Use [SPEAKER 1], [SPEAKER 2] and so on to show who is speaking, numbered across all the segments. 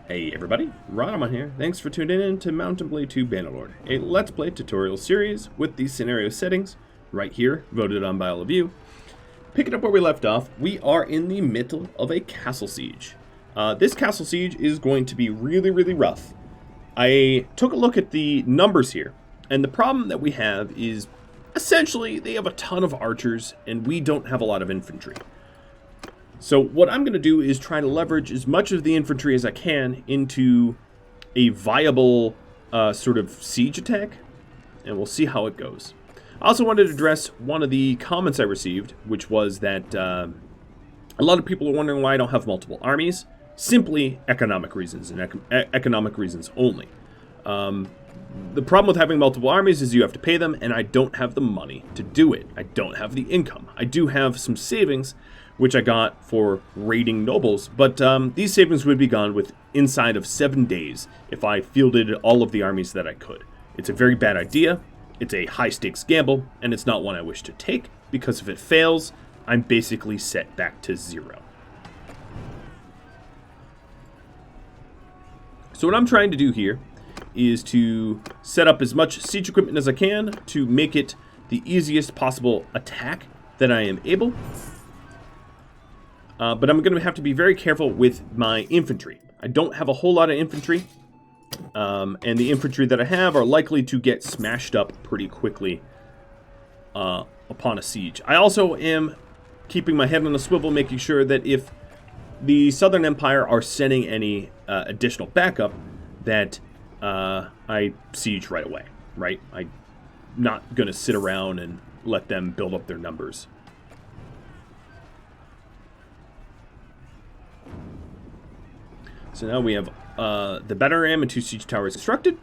[SPEAKER 1] Hey everybody, Rhadamant here. Thanks for tuning in to Mountain Blade 2 Bannerlord, a Let's Play tutorial series with these scenario settings right here, voted on by all of you. Picking up where we left off, we are in the middle of a castle siege. This castle siege is going to be really rough. I took a look at the numbers here, and the problem that we have is essentially they have a ton of archers and we don't have a lot of infantry. So what I'm going to do is try to leverage as much of the infantry as I can into a viable sort of siege attack, and we'll see how it goes. I also wanted to address one of the comments I received, which was that a lot of people are wondering why I don't have multiple armies. Simply economic reasons, and economic reasons only. The problem with having multiple armies is you have to pay them, and I don't have the money to do it. I don't have the income. I do have some savings, which I got for raiding nobles, but these savings would be gone inside of 7 days if I fielded all of the armies that I could. It's a very bad idea, it's a high-stakes gamble, and it's not one I wish to take, because if it fails, I'm basically set back to zero. So what I'm trying to do here is to set up as much siege equipment as I can to make it the easiest possible attack that I am able. But I'm going to have to be very careful with my infantry. I don't have a whole lot of infantry, and the infantry that I have are likely to get smashed up pretty quickly upon a siege. I also am keeping my head on a swivel, making sure that if the Southern Empire are sending any additional backup, that I siege right away, right? I'm not going to sit around and let them build up their numbers. So now we have the battle ram and 2 siege towers constructed.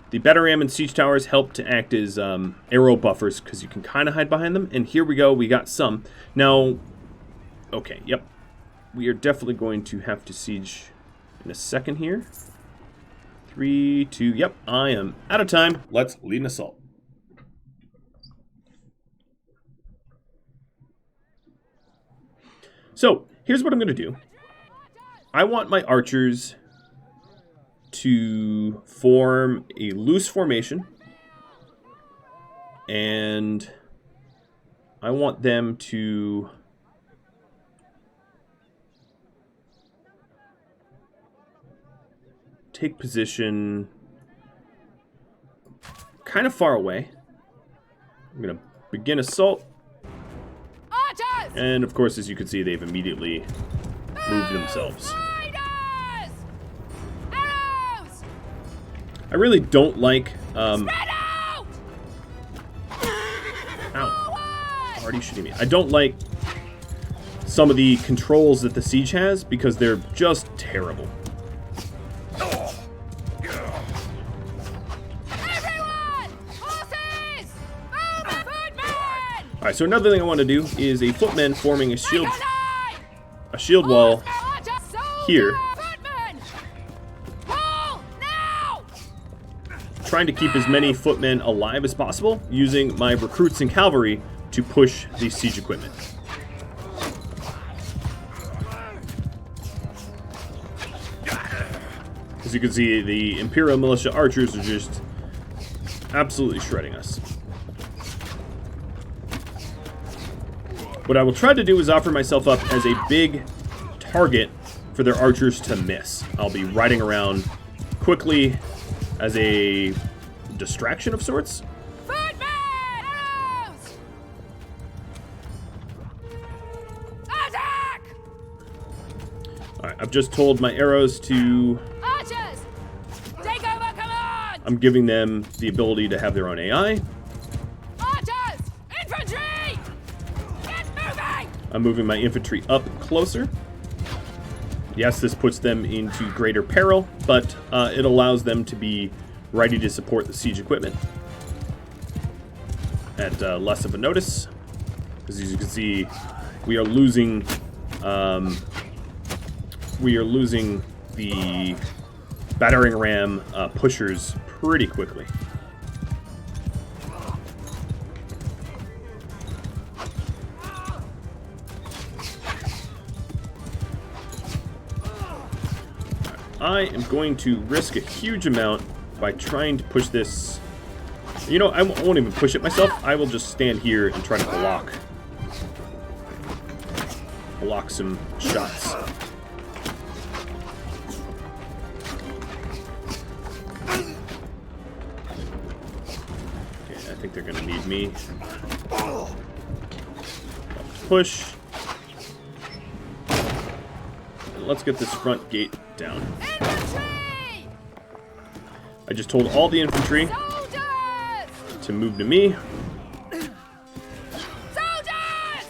[SPEAKER 1] The battle ram and siege towers help to act as arrow buffers because you can kind of hide behind them. And here we go, we got some. Now, okay, yep. We are definitely going to have to siege in a second here. 3, 2, yep, I am out of time. Let's lead an assault. So, here's what I'm going to do. I want my archers to form a loose formation, and I want them to take position kind of far away. I'm going to begin assault, and of course, as you can see, they've immediately moved themselves. I really don't like, ow. Already shooting me. I don't like some of the controls that the siege has because they're just terrible. Alright, so another thing I want to do is a footman forming a shield wall here. Trying to keep as many footmen alive as possible, using my recruits and cavalry to push the siege equipment. As you can see, the Imperial Militia archers are just absolutely shredding us. What I will try to do is offer myself up as a big target for their archers to miss. I'll be riding around quickly as a distraction of sorts. Alright, I've just told my arrows to... Archers! Take over command! I'm giving them the ability to have their own AI. Archers! Infantry! Get moving! I'm moving my infantry up closer. Yes, this puts them into greater peril, but it allows them to be ready to support the siege equipment at less of a notice. Because as you can see, we are losing the battering ram pushers pretty quickly. I am going to risk a huge amount by trying to push this. You know, I won't even push it myself. I will just stand here and try to block some shots. Okay, I think they're gonna need me. Push. And let's get this front gate down. Infantry! I just told all the infantry to move to me. Soldiers!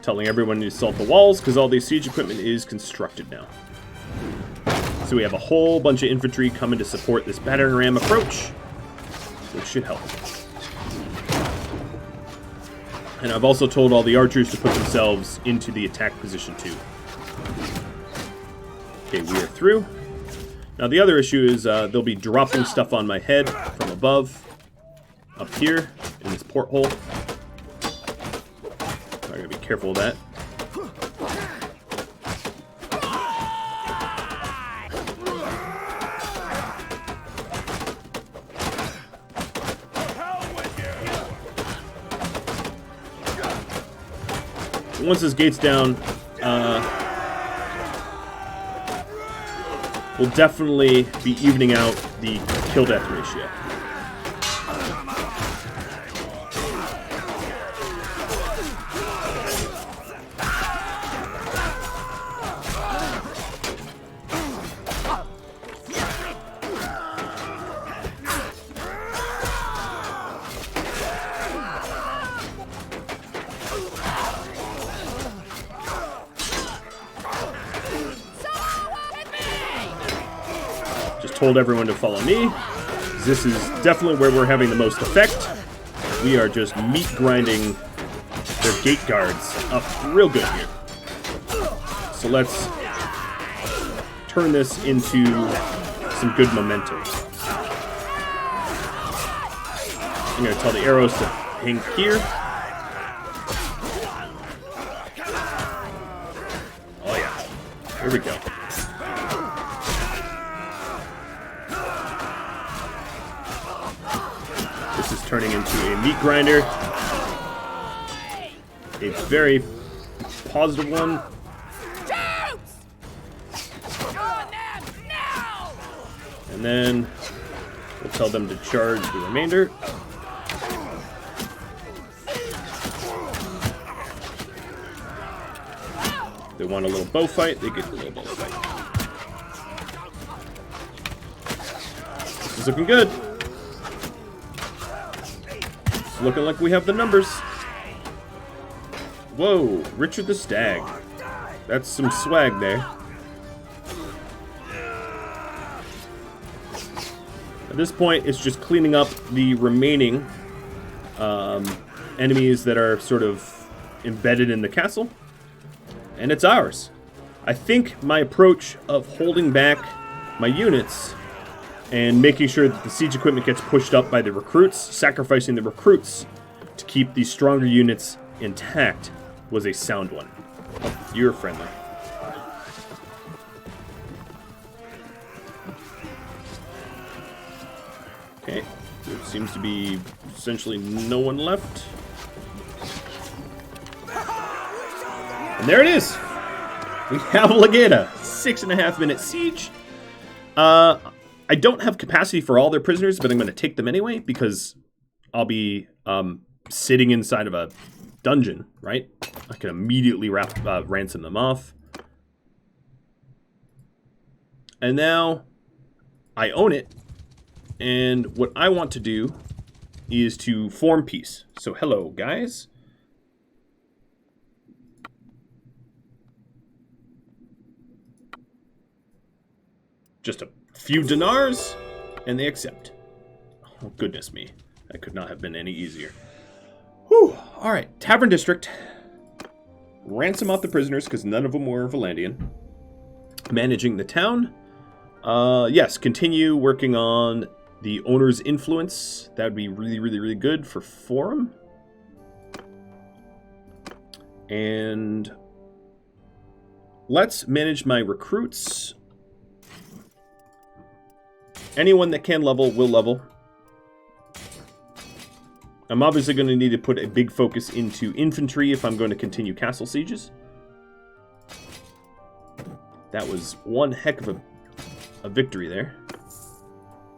[SPEAKER 1] Telling everyone to assault the walls because all the siege equipment is constructed now. So we have a whole bunch of infantry coming to support this battering ram approach, which should help. And I've also told all the archers to put themselves into the attack position too. Okay, we are through. Now the other issue is they'll be dropping stuff on my head from above, up here, in this porthole. I gotta be careful of that. Once this gate's down, we'll definitely be evening out the kill-death ratio. Told everyone to follow me. This is definitely where we're having the most effect. We are just meat grinding their gate guards up real good here. So let's turn this into some good momentum. I'm going to tell the arrows to hang here. Oh yeah, here we go. Turning into a meat grinder. A very positive one. And then we'll tell them to charge the remainder. If they want a little bow fight, they get a little bow fight. This is looking good. Looking like we have the numbers. Whoa, Richard the Stag. That's some swag there. At this point, it's just cleaning up the remaining enemies that are sort of embedded in the castle. And it's ours. I think my approach of holding back my units and making sure that the siege equipment gets pushed up by the recruits, sacrificing the recruits to keep these stronger units intact, was a sound one. You're friendly. Okay, there seems to be essentially no one left. And there it is! We have Legata. 6.5 minute siege. I don't have capacity for all their prisoners, but I'm going to take them anyway because I'll be sitting inside of a dungeon, right? I can immediately ransom them off. And now I own it. And what I want to do is to form peace. So hello, guys. Just a few dinars, and they accept. Oh, goodness me. That could not have been any easier. Whew. Alright, Tavern District. Ransom out the prisoners, because none of them were Vlandian. Managing the town. Yes, continue working on the owner's influence. That would be really, really, really good for Forum. And let's manage my recruits. Anyone that can level will level. I'm obviously going to need to put a big focus into infantry if I'm going to continue castle sieges. That was one heck of a victory there.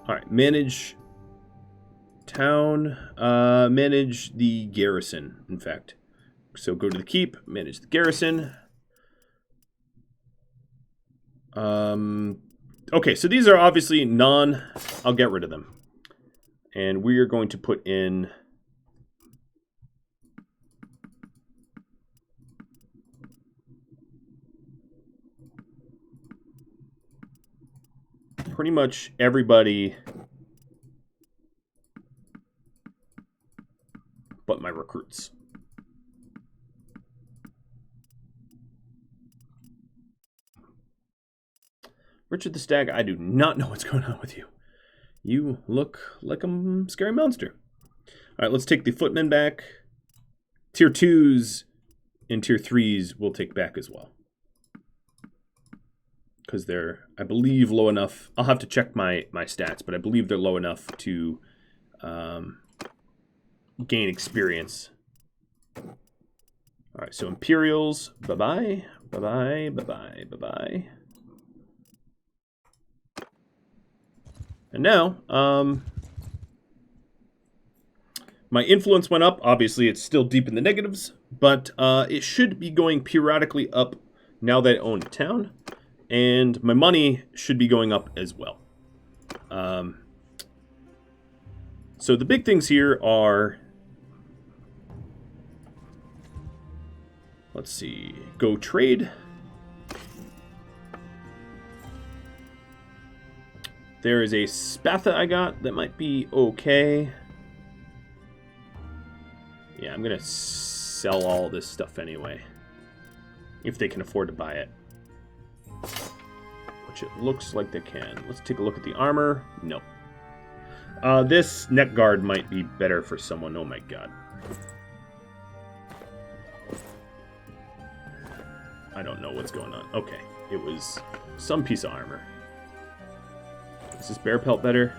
[SPEAKER 1] Alright, manage town. Manage the garrison, in fact. So go to the keep, manage the garrison. Okay, so these are obviously I'll get rid of them. And we are going to put in... pretty much everybody but my recruits. Richard the Stag, I do not know what's going on with you. You look like a scary monster. Alright, let's take the footmen back. Tier 2s and Tier 3s we'll take back as well. Because they're, I believe, low enough. I'll have to check my stats, but I believe they're low enough to gain experience. Alright, so Imperials, bye-bye, bye-bye, bye-bye, bye-bye. And now, my influence went up. Obviously, it's still deep in the negatives, but it should be going periodically up now that I own a town. And my money should be going up as well. So the big things here are... let's see. Go trade. There is a Spatha I got that might be okay. Yeah, I'm going to sell all this stuff anyway. If they can afford to buy it. Which it looks like they can. Let's take a look at the armor. No. This neck guard might be better for someone. Oh my god. I don't know what's going on. Okay. It was some piece of armor. Is this bear pelt better?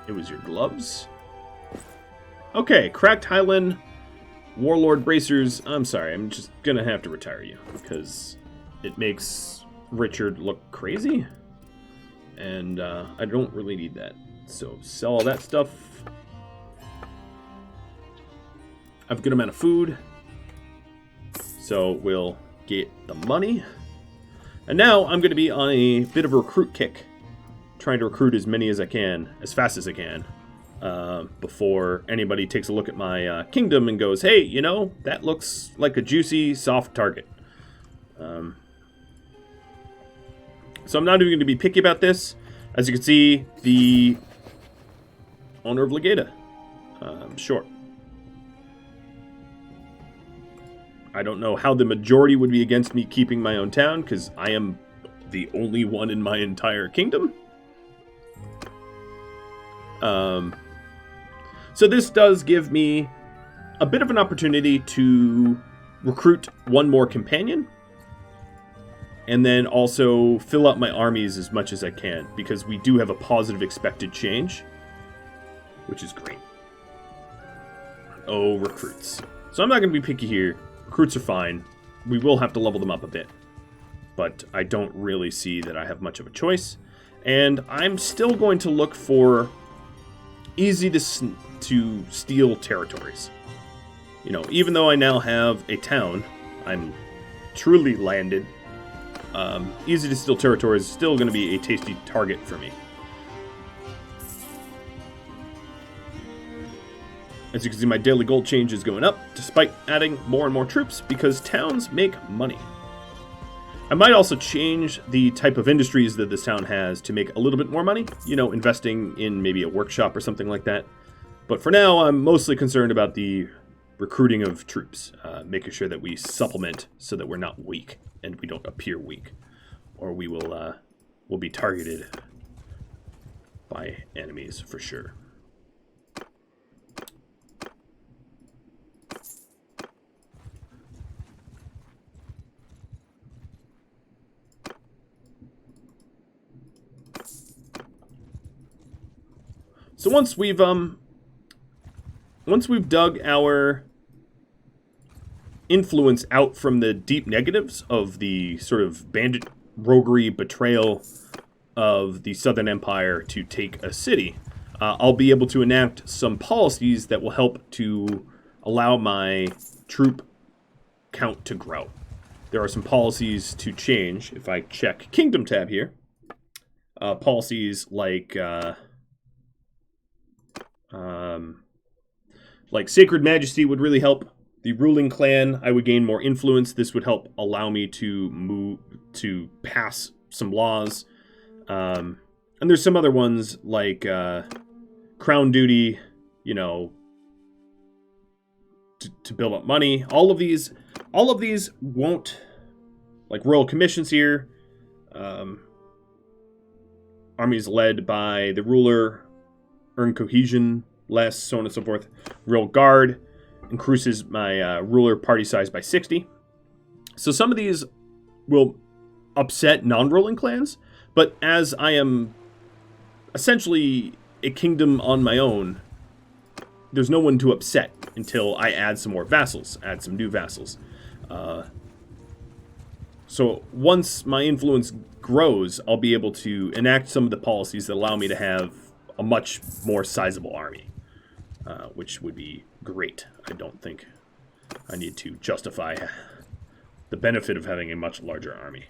[SPEAKER 1] It was your gloves? Okay, cracked Highland Warlord bracers. I'm sorry, I'm just gonna have to retire you because it makes Richard look crazy, and I don't really need that. So sell all that stuff. I have a good amount of food, so we'll get the money. And now I'm going to be on a bit of a recruit kick, trying to recruit as many as I can, as fast as I can. Before anybody takes a look at my kingdom and goes, hey, you know, that looks like a juicy, soft target. So I'm not even going to be picky about this. As you can see, the owner of Legata. Sure. I don't know how the majority would be against me keeping my own town, because I am the only one in my entire kingdom. So this does give me a bit of an opportunity to recruit one more companion. And then also fill out my armies as much as I can, because we do have a positive expected change, which is great. Oh, recruits. So I'm not going to be picky here. Recruits are fine. We will have to level them up a bit, but I don't really see that I have much of a choice. And I'm still going to look for easy to steal territories. You know, even though I now have a town, I'm truly landed. Easy to steal territories is still going to be a tasty target for me. As you can see, my daily gold change is going up, despite adding more and more troops, because towns make money. I might also change the type of industries that this town has to make a little bit more money. You know, investing in maybe a workshop or something like that. But for now, I'm mostly concerned about the recruiting of troops. Making sure that we supplement so that we're not weak, and we don't appear weak. Or we will be targeted by enemies for sure. So once we've dug our influence out from the deep negatives of the sort of bandit roguery betrayal of the Southern Empire to take a city, I'll be able to enact some policies that will help to allow my troop count to grow. There are some policies to change. If I check Kingdom tab here, policies like Sacred Majesty would really help. The ruling clan, I would gain more influence. This would help allow me to pass some laws. And there's some other ones like Crown Duty, you know, to build up money. All of these won't, like Royal Commissions here. Armies led by the ruler, earn cohesion less, so on and so forth. Royal Guard increases my ruler party size by 60. So some of these will upset non-ruling clans, but as I am essentially a kingdom on my own, there's no one to upset until I add some more vassals, add some new vassals. So once my influence grows, I'll be able to enact some of the policies that allow me to have a much more sizable army, which would be great. I don't think I need to justify the benefit of having a much larger army.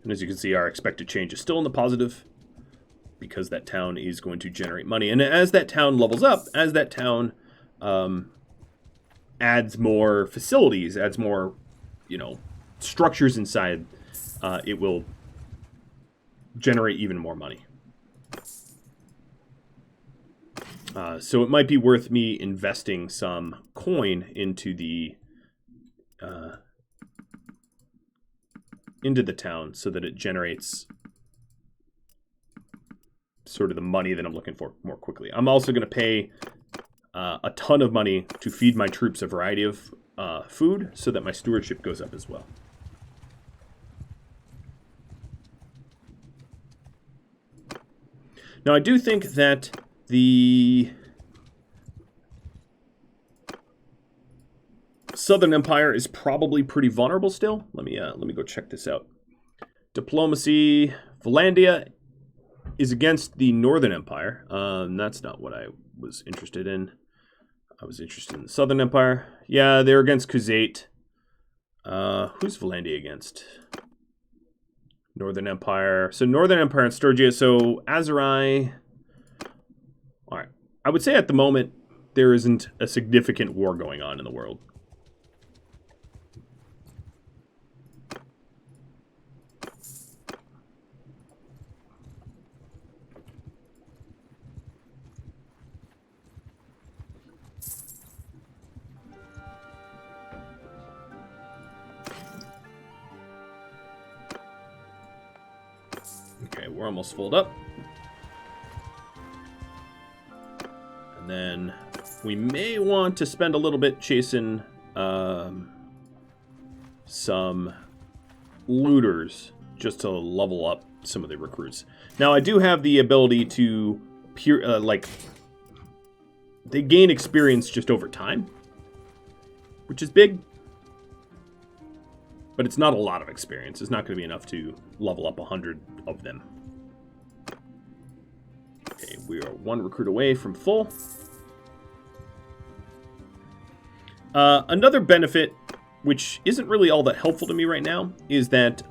[SPEAKER 1] And as you can see, our expected change is still in the positive because that town is going to generate money. And as that town levels up, as that town adds more facilities, adds more, you know, structures inside, it will generate even more money. So it might be worth me investing some coin into the town so that it generates sort of the money that I'm looking for more quickly. I'm also going to pay a ton of money to feed my troops a variety of food so that my stewardship goes up as well. Now, I do think that the Southern Empire is probably pretty vulnerable still. Let me go check this out. Diplomacy. Vlandia is against the Northern Empire. That's not what I was interested in. I was interested in the Southern Empire. Yeah, they're against Khuzait. Who's Vlandia against? Northern Empire. So Northern Empire and Sturgia. So Azerai. All right. I would say at the moment there isn't a significant war going on in the world. Okay, we're almost filled up. And then we may want to spend a little bit chasing some looters just to level up some of the recruits. Now, I do have the ability to they gain experience just over time, which is big. But it's not a lot of experience. It's not going to be enough to level up 100 of them. Okay, we are one recruit away from full. Another benefit, which isn't really all that helpful to me right now, is that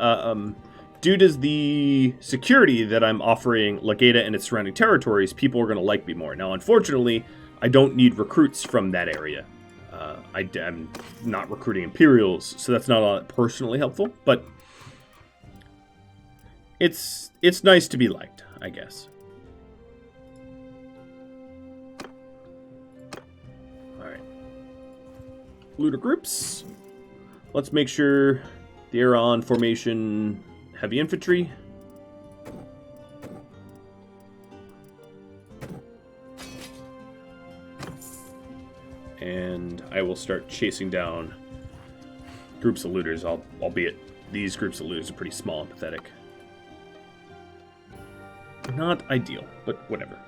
[SPEAKER 1] due to the security that I'm offering Legata and its surrounding territories, people are going to like me more. Now, unfortunately, I don't need recruits from that area. I'm not recruiting Imperials, so that's not all that personally helpful, but it's nice to be liked, I guess. Alright. Looter groups. Let's make sure they're on formation heavy infantry. And I will start chasing down groups of looters, albeit these groups of looters are pretty small and pathetic. Not ideal, but whatever.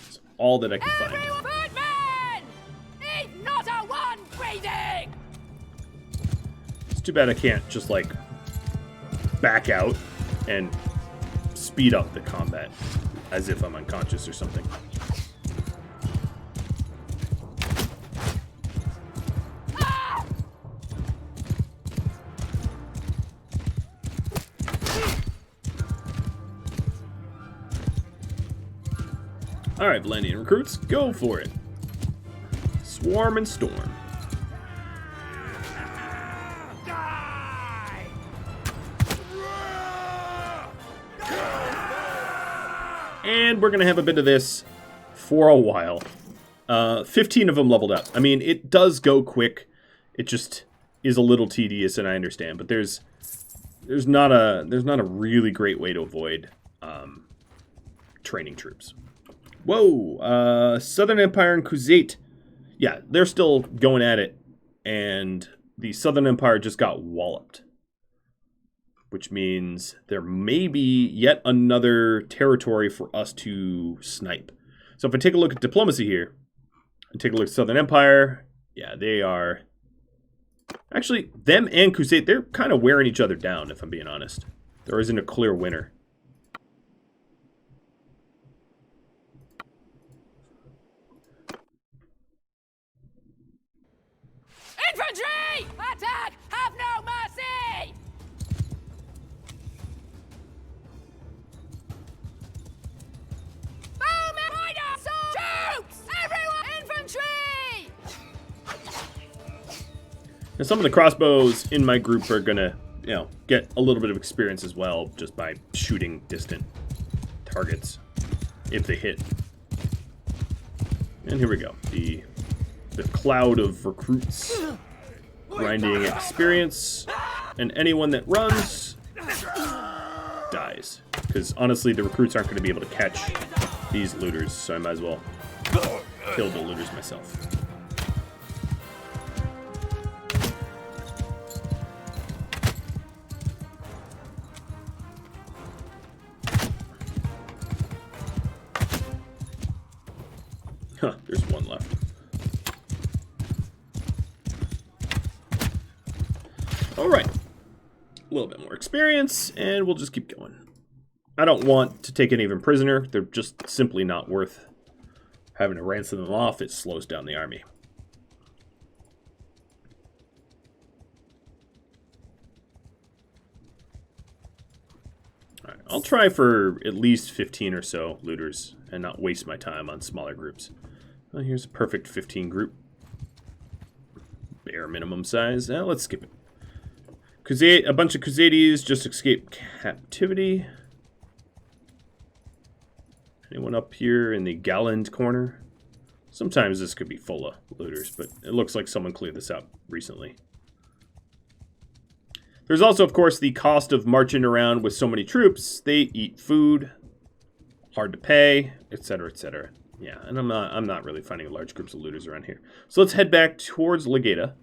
[SPEAKER 1] It's all that I can find.
[SPEAKER 2] Footman! Eat not a one breathing!
[SPEAKER 1] It's too bad I can't just, like, back out and speed up the combat as if I'm unconscious or something. Alright, Vlandian recruits, go for it. Swarm and storm. And we're going to have a bit of this for a while. 15 of them leveled up. I mean, it does go quick. It just is a little tedious, and I understand. But there's not a really great way to avoid training troops. Whoa, Southern Empire and Khuzait. Yeah, they're still going at it, and the Southern Empire just got walloped. Which means there may be yet another territory for us to snipe. So if I take a look at diplomacy here, and take a look at Southern Empire, yeah, they are... Actually, them and Khuzait, they're kind of wearing each other down, if I'm being honest. There isn't a clear winner.
[SPEAKER 2] Infantry! Attack! Have no mercy! Bowmen! Riders! Troops! Everyone! Infantry!
[SPEAKER 1] And some of the crossbows in my group are gonna, you know, get a little bit of experience as well, just by shooting distant targets, if they hit. And here we go. The cloud of recruits grinding experience, and anyone that runs dies. Because honestly, the recruits aren't going to be able to catch these looters, so I might as well kill the looters myself. Huh, there's one left. Alright, a little bit more experience, and we'll just keep going. I don't want to take any of them prisoner. They're just simply not worth having to ransom them off. It slows down the army. Alright, I'll try for at least 15 or so looters and not waste my time on smaller groups. Well, here's a perfect 15 group. Bare minimum size. Let's skip it. Khuzait, a bunch of Khuzaitis just escaped captivity. Anyone up here in the Galland corner? Sometimes this could be full of looters, but it looks like someone cleared this up recently. There's also, of course, the cost of marching around with so many troops. They eat food, hard to pay, etc., etc. Yeah, and I'm not really finding large groups of looters around here. So let's head back towards Legata.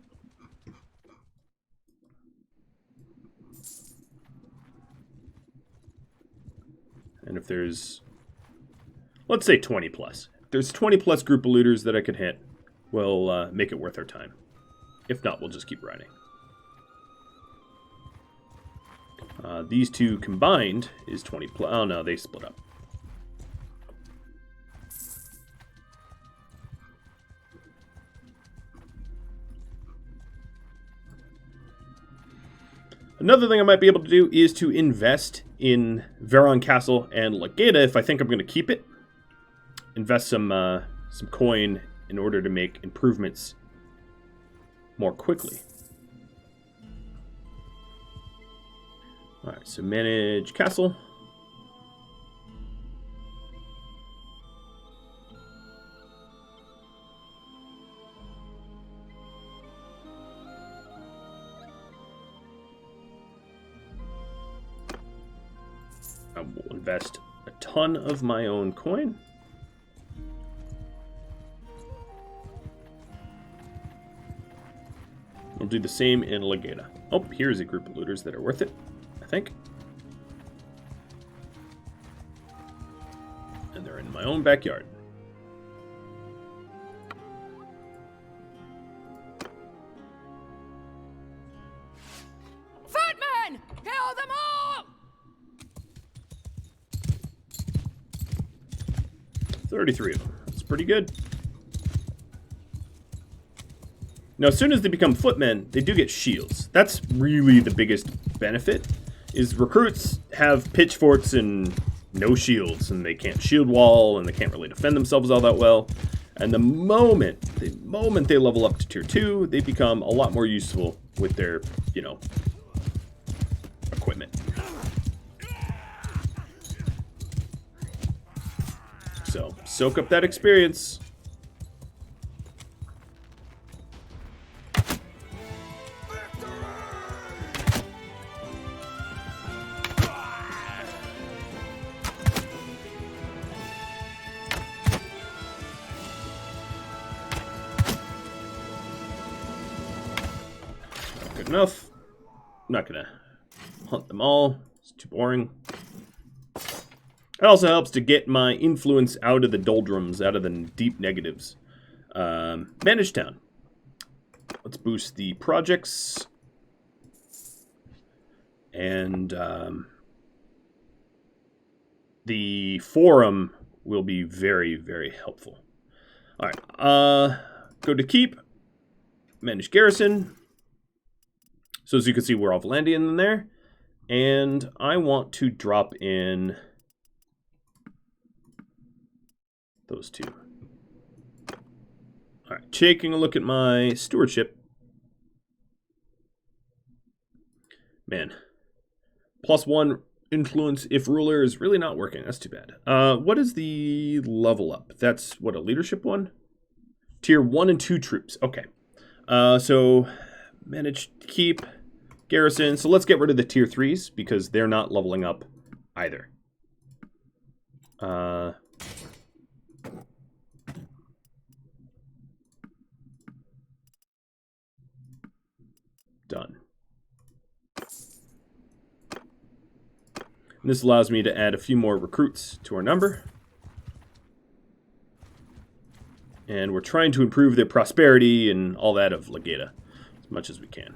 [SPEAKER 1] And if there's, let's say 20 plus. If there's 20 plus group of looters that I could hit, we'll make it worth our time. If not, we'll just keep riding. These two combined is 20 plus. Oh no, they split up. Another thing I might be able to do is to invest in Veron Castle and Legata if I think I'm going to keep it. Invest some coin in order to make improvements more quickly. Alright, so manage castle. I will invest a ton of my own coin. We'll do the same in Legata. Oh, here's a group of looters that are worth it, I think. And they're in my own backyard.
[SPEAKER 2] Footmen! Kill them all!
[SPEAKER 1] 33 of them. That's pretty good. Now, as soon as they become footmen, they do get shields. That's really the biggest benefit, is recruits have pitchforks and no shields, and they can't shield wall, and they can't really defend themselves all that well. And the moment they level up to tier 2, they become a lot more useful with their, you know, equipment. So, soak up that experience. Good enough. I'm not gonna hunt them all. It's too boring. It also helps to get my influence out of the doldrums, out of the deep negatives. Manage town. Let's boost the projects. And the forum will be very, very helpful. Alright, go to keep. Manage garrison. So as you can see, we're all Vlandian in there. And I want to drop in those two. Alright, taking a look at my stewardship. Man. +1 influence if ruler is really not working. That's too bad. What is the level up? That's, what, a leadership one? Tier 1 and 2 troops. Okay. So, manage to keep garrison. So let's get rid of the tier 3s because they're not leveling up either. Done. And this allows me to add a few more recruits to our number. And we're trying to improve their prosperity and all that of Legata as much as we can.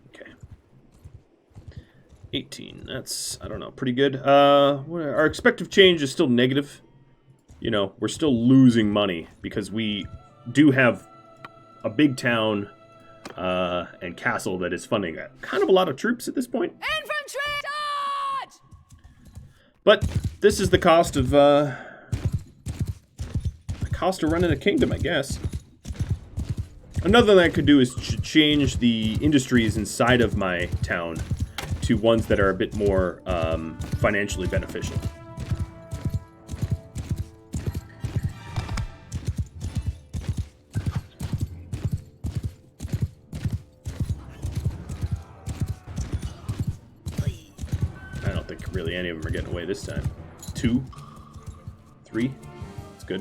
[SPEAKER 1] Okay. 18. That's, I don't know, pretty good. Our expected change is still negative. You know, we're still losing money because we do have a big town and castle that is funding kind of a lot of troops at this point.
[SPEAKER 2] Infantry, charge!
[SPEAKER 1] But this is the cost of running a kingdom, I guess. Another thing I could do is change the industries inside of my town to ones that are a bit more financially beneficial. Really, any of them are getting away this time. 2, 3. That's good.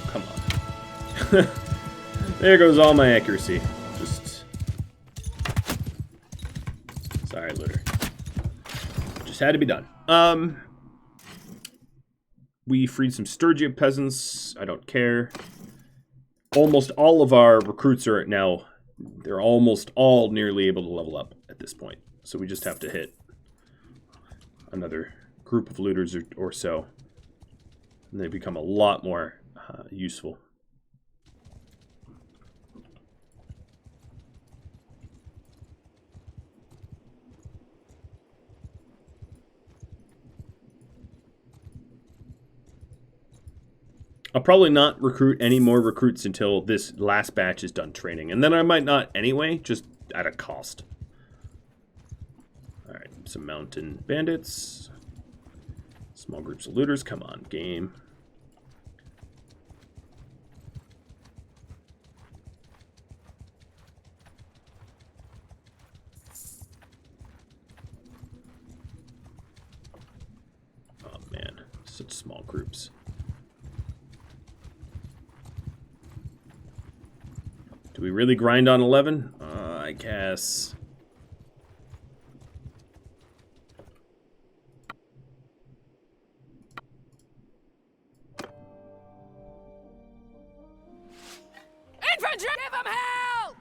[SPEAKER 1] Come on. There goes all my accuracy. Just... Sorry, looter. Just had to be done. We freed some Sturgia peasants. I don't care. Almost all of our recruits are now... They're almost all nearly able to level up at this point. So we just have to hit another group of looters or so. And they become a lot more useful. I'll probably not recruit any more recruits until this last batch is done training. And then I might not anyway, just at a cost. Alright, some mountain bandits. Small groups of looters. Come on, game. Such small groups. Do we really grind on 11? I guess.
[SPEAKER 2] Infantry, give them hell!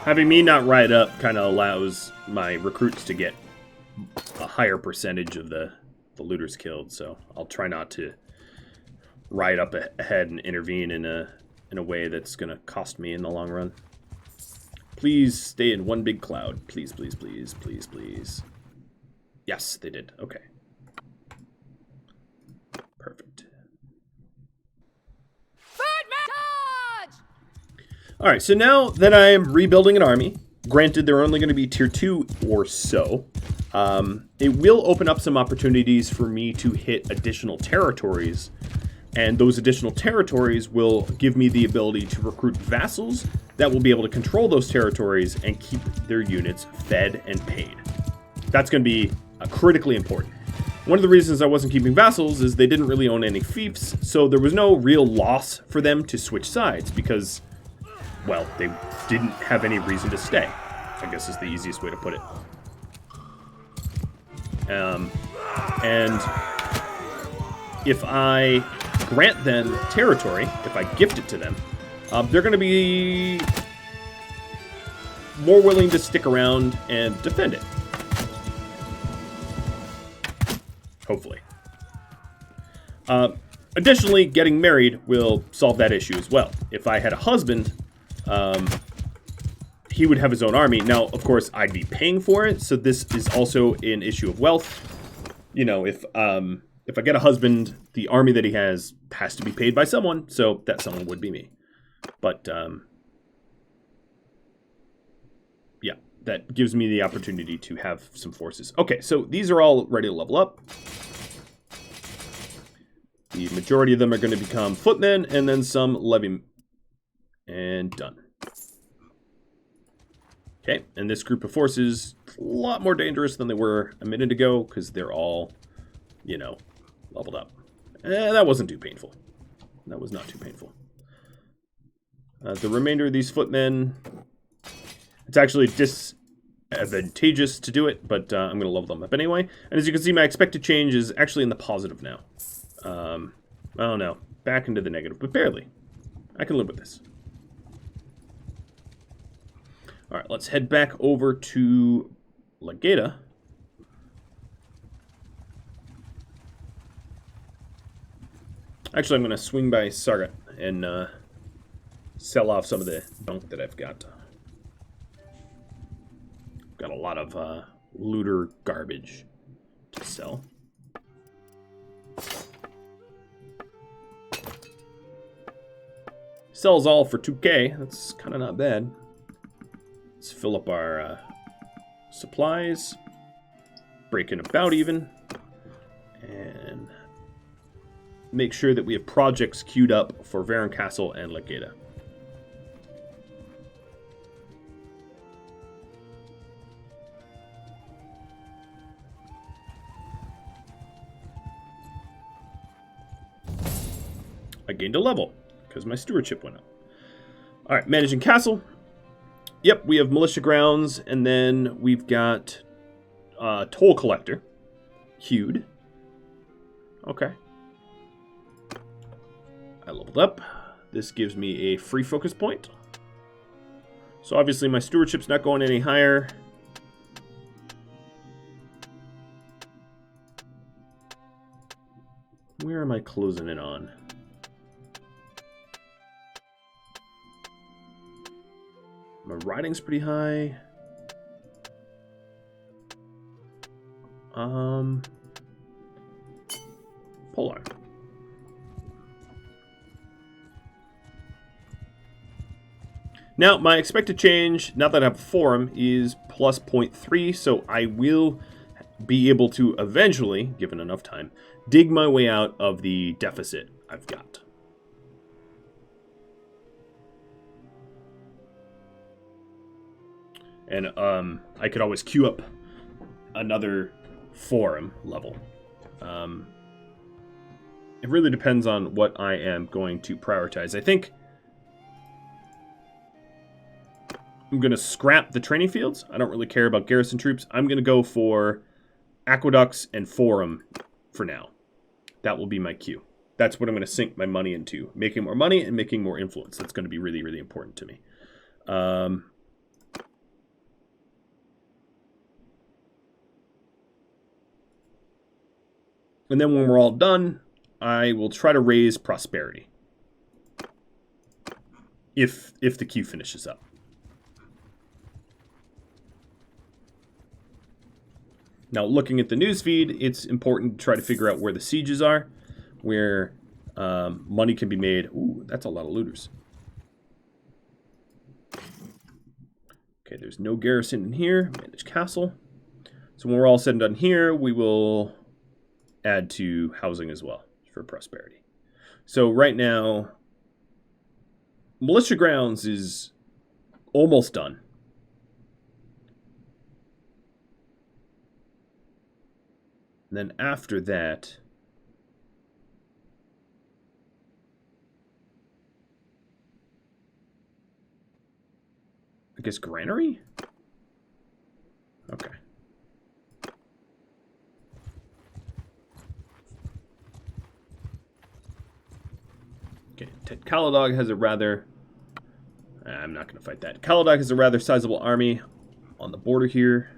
[SPEAKER 1] Having me not ride up kind of allows my recruits to get a higher percentage of the looters killed, so I'll try not to ride up ahead and intervene in a way that's going to cost me in the long run. Please stay in one big cloud. Please, please, please, please, please. Yes, they did. Okay. Perfect. Alright, so now that I am rebuilding an army, granted they're only going to be tier 2 or so, it will open up some opportunities for me to hit additional territories, and those additional territories will give me the ability to recruit vassals that will be able to control those territories and keep their units fed and paid. That's going to be critically important. One of the reasons I wasn't keeping vassals is they didn't really own any fiefs, so there was no real loss for them to switch sides because, well, they didn't have any reason to stay, I guess is the easiest way to put it. And if I grant them territory, if I gift it to them, they're going to be more willing to stick around and defend it. Hopefully. Additionally, getting married will solve that issue as well. If I had a husband, he would have his own army. Now, of course, I'd be paying for it, so this is also an issue of wealth. You know, if I get a husband, the army that he has to be paid by someone, so that someone would be me. But, yeah, that gives me the opportunity to have some forces. Okay, so these are all ready to level up. The majority of them are going to become footmen, and then some levy. And done. Okay, and this group of forces is a lot more dangerous than they were a minute ago, because they're all, you know, leveled up. That wasn't too painful. That was not too painful. The remainder of these footmen, it's actually disadvantageous to do it, but I'm going to level them up anyway. And as you can see, my expected change is actually in the positive now. Oh no, back into the negative, but barely. I can live with this. Alright, let's head back over to Legata. Actually, I'm going to swing by Sargat and sell off some of the junk that I've got. Got a lot of looter garbage to sell. Sells all for 2k. That's kind of not bad. Let's fill up our supplies. Breaking about even. And make sure that we have projects queued up for Varen Castle and Legata. I gained a level because my stewardship went up. Alright, managing castle. Yep, we have militia grounds, and then we've got toll collector. Queued. Okay. I leveled up. This gives me a free focus point. So obviously my stewardship's not going any higher. Where am I closing in on? My riding's pretty high. Polar. Now, my expected change, now that I have a forum, is plus 0.3, so I will be able to eventually, given enough time, dig my way out of the deficit I've got. And I could always queue up another forum level. It really depends on what I am going to prioritize. I think I'm going to scrap the training fields. I don't really care about garrison troops. I'm going to go for aqueducts and forum for now. That will be my queue. That's what I'm going to sink my money into. Making more money and making more influence. That's going to be really, really important to me. And then when we're all done, I will try to raise prosperity. If the queue finishes up. Now, looking at the newsfeed, it's important to try to figure out where the sieges are, where money can be made. Ooh, that's a lot of looters. Okay, there's no garrison in here. Manage castle. So when we're all said and done here, we will add to housing as well for prosperity. So right now, militia grounds is almost done. And then after that, I guess granary? Okay. Okay, Caladog has a rather... I'm not going to fight that. Caladog has a rather sizable army on the border here.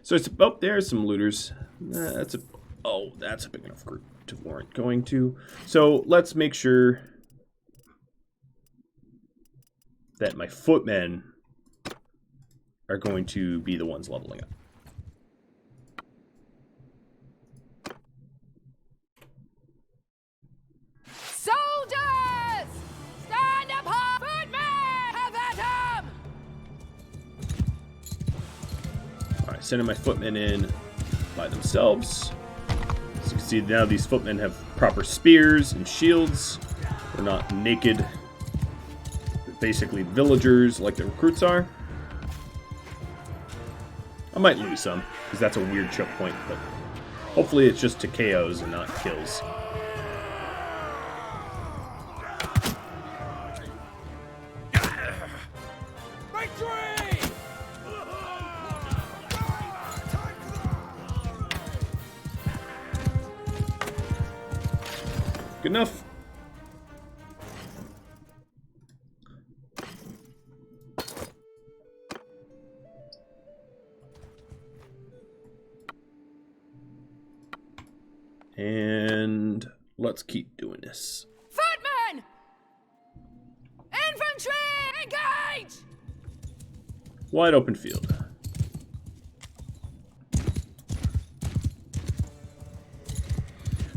[SPEAKER 1] So it's about there's some looters. That's a big enough group to warrant going to. So let's make sure that my footmen are going to be the ones leveling up.
[SPEAKER 2] Soldiers! Stand up, footmen! Have at 'em!
[SPEAKER 1] Alright, sending my footmen in by themselves. As you can see now these footmen have proper spears and shields. They're not naked. They're basically villagers like the recruits are. I might lose some, because that's a weird choke point, but hopefully it's just to KOs and not kills. Good enough. And let's keep doing this.
[SPEAKER 2] Footmen! Infantry! Engage!
[SPEAKER 1] Wide open field.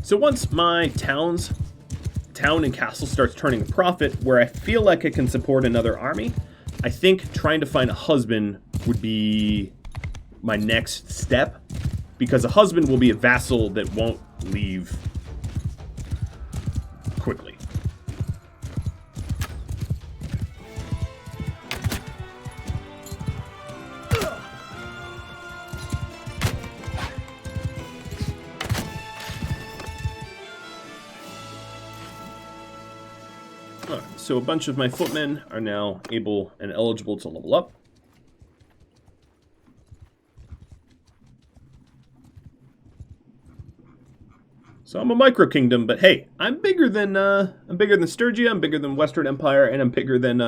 [SPEAKER 1] So once my town and castle starts turning a profit, where I feel like I can support another army, I think trying to find a husband would be my next step, because a husband will be a vassal that won't leave quickly. So a bunch of my footmen are now able and eligible to level up. So I'm a micro kingdom, but hey, I'm bigger than Sturgia, I'm bigger than Western Empire, and I'm bigger than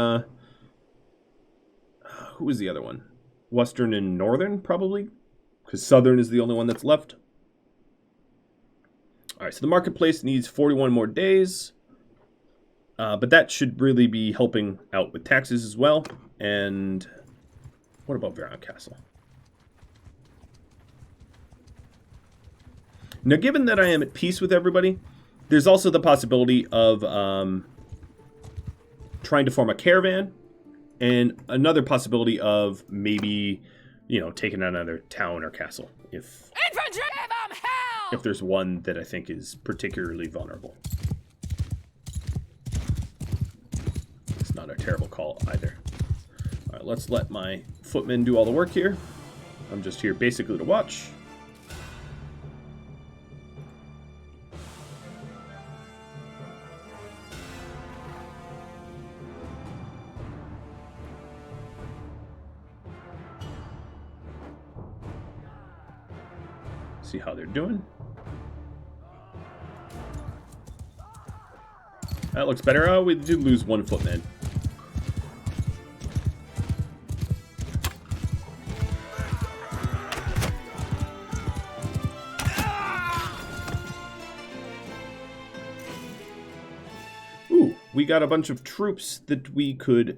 [SPEAKER 1] who was the other one? Western and Northern, probably, because Southern is the only one that's left. All right, so the marketplace needs 41 more days. But that should really be helping out with taxes as well. And what about Vlandian Castle? Now, given that I am at peace with everybody, There's also the possibility of trying to form a caravan, and another possibility of maybe, you know, taking out another town or castle if
[SPEAKER 2] Infantry! Give 'em hell!
[SPEAKER 1] if there's one that I think is particularly vulnerable. It's not a terrible call either. All right, let's let my footmen do all the work here. I'm just here basically to watch. See how they're doing. That looks better. Oh, we did lose one footman. Ooh, we got a bunch of troops that we could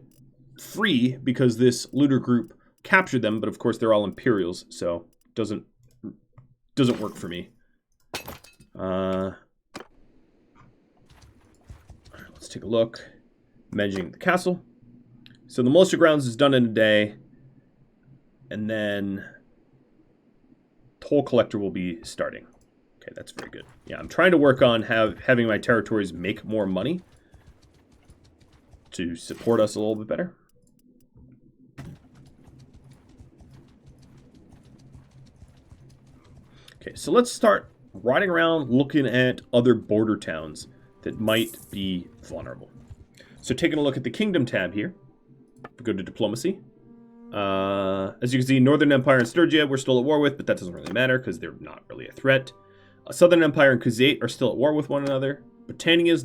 [SPEAKER 1] free because this looter group captured them, but of course they're all Imperials, so doesn't work for me. Alright, let's take a look. Managing the castle. So the Militia Grounds is done in a day. And then Toll Collector will be starting. Okay, that's very good. Yeah, I'm trying to work on having my territories make more money to support us a little bit better. Okay, so let's start riding around looking at other border towns that might be vulnerable. So taking a look at the Kingdom tab here, we go to Diplomacy. As you can see, Northern Empire and Sturgia we're still at war with, but that doesn't really matter because they're not really a threat. Southern Empire and Khuzait are still at war with one another. Britannia is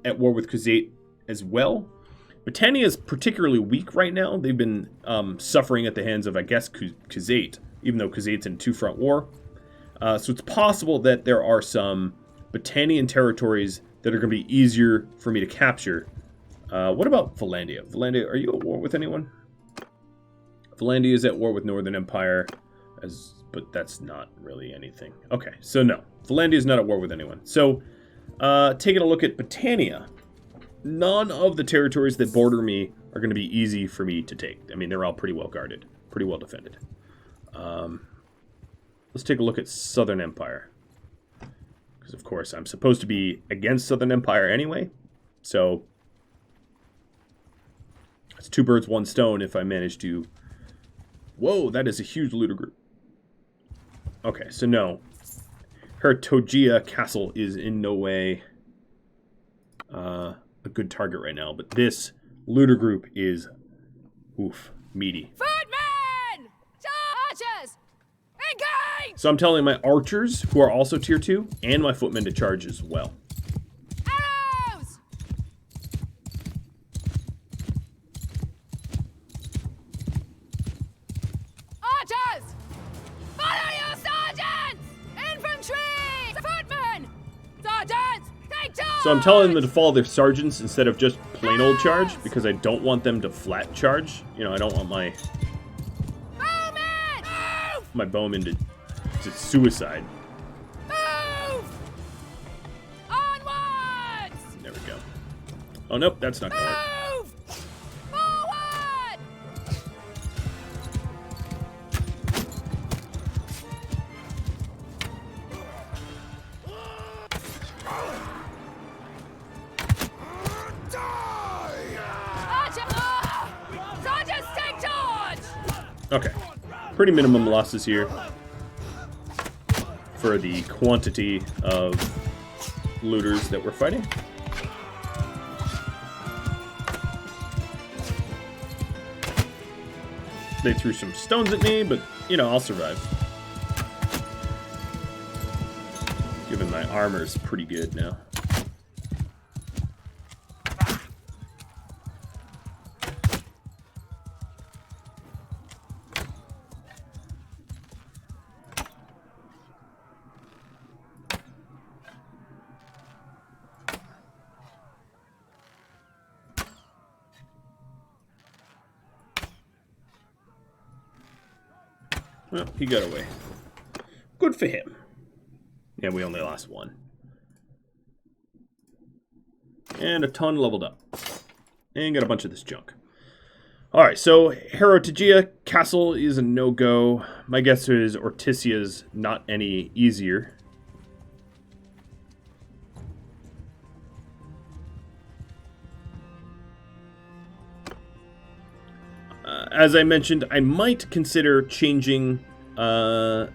[SPEAKER 1] at war with Khuzait as well. Britannia is particularly weak right now. They've been suffering at the hands of, I guess, Khuzait, even though Khuzait's in two-front war. So it's possible that there are some Britannian territories that are going to be easier for me to capture. What about Vlandia? Vlandia, are you at war with anyone? Vlandia is at war with Northern Empire, but that's not really anything. Okay, so no. Vlandia is not at war with anyone. So, taking a look at Britannia, none of the territories that border me are going to be easy for me to take. I mean, they're all pretty well guarded, pretty well defended. Let's take a look at Southern Empire. Because, of course, I'm supposed to be against Southern Empire anyway. So, it's two birds, one stone if I manage to... Whoa, that is a huge looter group. Okay, so no. Hertogia Castle is in no way a good target right now. But this looter group is, oof, meaty.
[SPEAKER 2] Footmen! Archers! Engage!
[SPEAKER 1] So I'm telling my archers, who are also tier 2, and my footmen to charge as well.
[SPEAKER 2] Arrows! Archers! Follow your sergeants! Infantry! Footmen! Sergeants! Take charge!
[SPEAKER 1] So I'm telling them to follow their sergeants instead of just plain old charge, because I don't want them to flat charge. You know, I don't want my bowmen to suicide.
[SPEAKER 2] Move! Onwards!
[SPEAKER 1] There we go. Oh, nope, that's not going to work.
[SPEAKER 2] Move! Forward! Archer! Sergeants, take charge!
[SPEAKER 1] Okay. Pretty minimum losses here for the quantity of looters that we're fighting. They threw some stones at me, but, you know, I'll survive. Given my armor's pretty good now. Well, he got away. Good for him. Yeah, we only lost one. And a ton leveled up. And got a bunch of this junk. Alright, so Herotagia Castle is a no-go. My guess is Orticia's not any easier. As I mentioned, I might consider changing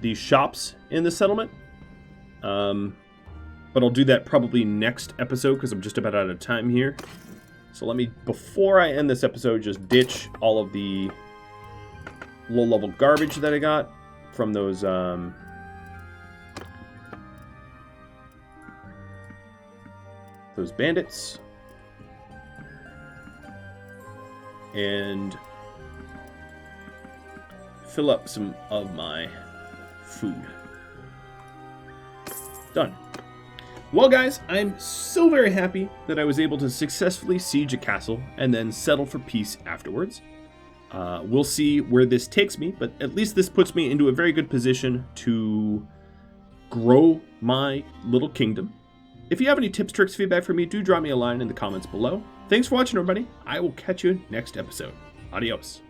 [SPEAKER 1] these shops in the settlement. But I'll do that probably next episode because I'm just about out of time here. So let me, before I end this episode, just ditch all of the low-level garbage that I got from those bandits. And fill up some of my food. Done. Well, guys, I'm so very happy that I was able to successfully siege a castle and then settle for peace afterwards. We'll see where this takes me, but at least this puts me into a very good position to grow my little kingdom. If you have any tips, tricks, feedback for me, do drop me a line in the comments below. Thanks for watching, everybody. I will catch you next episode. Adios.